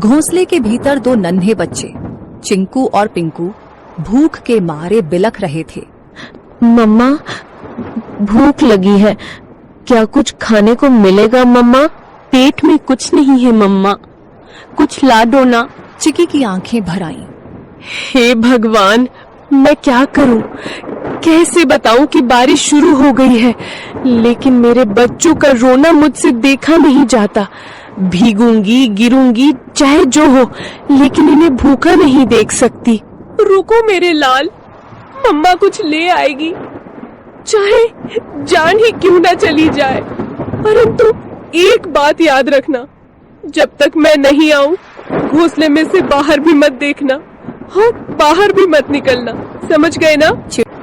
घोंसले के भीतर दो नन्हे बच्चे चिंकू और पिंकू भूख के मारे बिलख रहे थे। मम्मा, भूख लगी है, क्या कुछ खाने को मिलेगा मम्मा? पेट में कुछ नहीं है मम्मा, कुछ ला दो ना। चिकी की आंखें भर आईं। हे भगवान, मैं क्या करूं? कैसे बताऊं कि बारिश शुरू हो गई है, लेकिन मेरे बच्चों का रोना मुझसे देखा नहीं जाता। भीगूंगी, गिरूंगी, चाहे जो हो, लेकिन इन्हें भूखा नहीं देख सकती। रुको मेरे लाल, मम्मा कुछ ले आएगी, चाहे जान ही क्यों ना चली जाए। परंतु एक बात याद रखना, जब तक मैं नहीं आऊं, घोंसले में से बाहर भी मत देखना, हाँ, बाहर भी मत निकलना, समझ गए ना?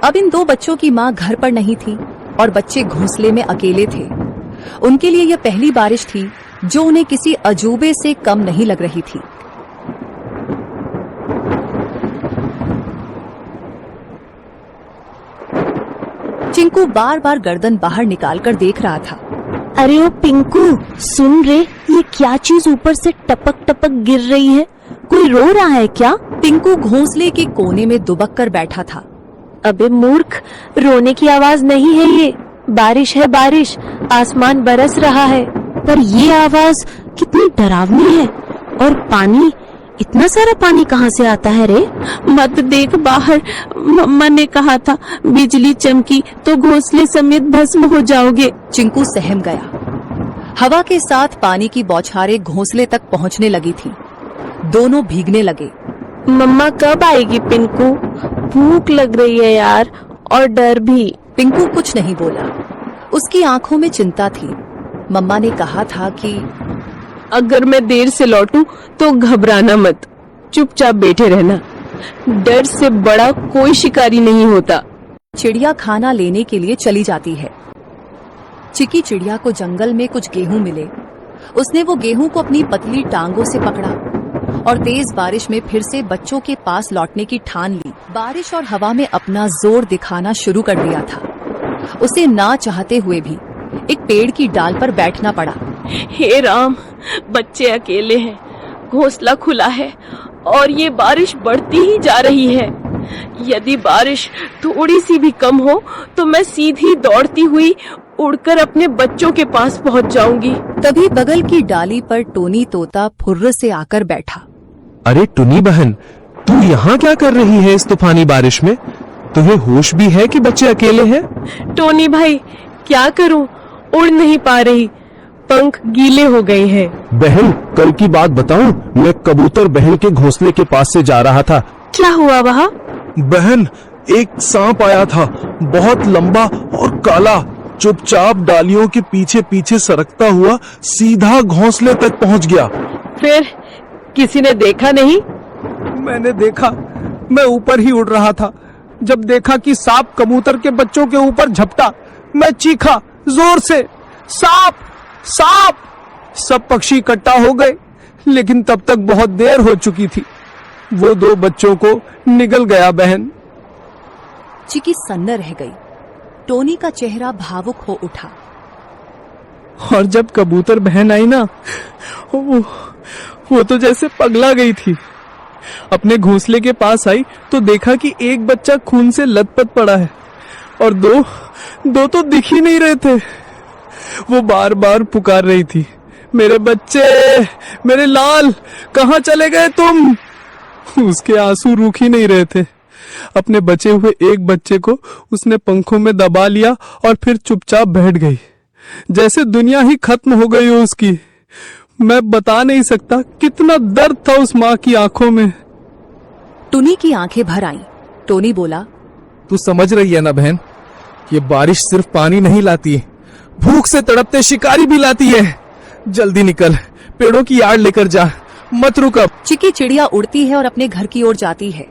अब इन दो बच्चों की माँ घर पर नहीं थी और बच्चे घोंसले में अकेले थे। उनके लिए यह पहली बारिश थी जो उन्हें किसी अजूबे से कम नहीं लग रही थी। चिंकू बार बार गर्दन बाहर निकालकर देख रहा था। अरे ओ पिंकू, सुन रे, ये क्या चीज ऊपर से टपक टपक गिर रही है? कोई रो रहा है क्या? पिंकू घोंसले के कोने में दुबक कर बैठा था। अबे मूर्ख, रोने की आवाज नहीं है ये, बारिश है बारिश, आसमान बरस रहा है। पर ये आवाज कितनी डरावनी है। और पानी, इतना सारा पानी कहाँ से आता है रे? मत देख बाहर, मम्मा ने कहा था बिजली चमकी तो घोंसले समेत भस्म हो जाओगे। चिंकू सहम गया। हवा के साथ पानी की बौछारें घोंसले तक पहुंचने लगी थी। दोनों भीगने लगे। मम्मा कब आएगी पिंकू? भूख लग रही है यार, और डर भी। पिंकू कुछ नहीं बोला। उसकी आंखों में चिंता थी। मम्मा ने कहा था कि अगर मैं देर से लौटूं तो घबराना मत, चुपचाप बैठे रहना, डर से बड़ा कोई शिकारी नहीं होता। चिड़िया खाना लेने के लिए चली जाती है। चिकी चिड़िया को जंगल में कुछ गेहूं मिले। उसने वो गेहूं को अपनी पतली टांगों से पकड़ा और तेज बारिश में फिर से बच्चों के पास लौटने की ठान ली। बारिश और हवा में अपना जोर दिखाना शुरू कर दिया था। उसे ना चाहते हुए भी एक पेड़ की डाल पर बैठना पड़ा। हे राम, बच्चे अकेले हैं, घोंसला खुला है और ये बारिश बढ़ती ही जा रही है। यदि बारिश थोड़ी सी भी कम हो तो मैं सीधी दौड़ती हुई उड़कर अपने बच्चों के पास पहुंच जाऊंगी। तभी बगल की डाली पर टोनी तोता फुर्र से आकर बैठा। अरे टुनी बहन, तू यहाँ क्या कर रही है इस तूफानी बारिश में? तुम्हें होश भी है कि बच्चे अकेले हैं? टोनी भाई, क्या करूं, उड़ नहीं पा रही, पंख गीले हो गए हैं। बहन, कल की बात बताऊं, मैं कबूतर बहन के घोंसले के पास से जा रहा था। क्या हुआ वहाँ? बहन, एक सांप आया था, बहुत लंबा और काला, चुपचाप डालियों के पीछे पीछे सरकता हुआ सीधा घोंसले तक पहुंच गया। फिर किसी ने देखा नहीं? मैंने देखा, मैं ऊपर ही उड़ रहा था। जब देखा कि सांप कबूतर के बच्चों के ऊपर झपटा, मैं चीखा जोर से, सांप सांप। सब पक्षी इकट्ठा हो गए, लेकिन तब तक बहुत देर हो चुकी थी। वो दो बच्चों को निगल गया बहन। चिकी सन्न रह गई। टोनी का चेहरा भावुक हो उठा। और जब कबूतर बहन आई ना, वो तो जैसे पगला गई थी। अपने घोंसले के पास आई तो देखा कि एक बच्चा खून से लथपथ पड़ा है और दो तो दिख ही नहीं रहे थे। वो बार बार पुकार रही थी, मेरे बच्चे, मेरे लाल, कहाँ चले गए तुम? उसके आंसू रुक ही नहीं रहे थे। अपने बचे हुए एक बच्चे को उसने पंखों में दबा लिया और फिर चुपचाप बैठ गई, जैसे दुनिया ही खत्म हो गई हो उसकी। मैं बता नहीं सकता कितना दर्द था उस माँ की आंखों में। टुनी की आंखें भर आईं। टोनी बोला, तू समझ रही है ना बहन, ये बारिश सिर्फ पानी नहीं लाती, भूख से तड़पते शिकारी भी लाती है। जल्दी निकल, पेड़ों की आड़ लेकर जा, मत रुक अब। चिकी चिड़िया उड़ती है और अपने घर की ओर जाती है।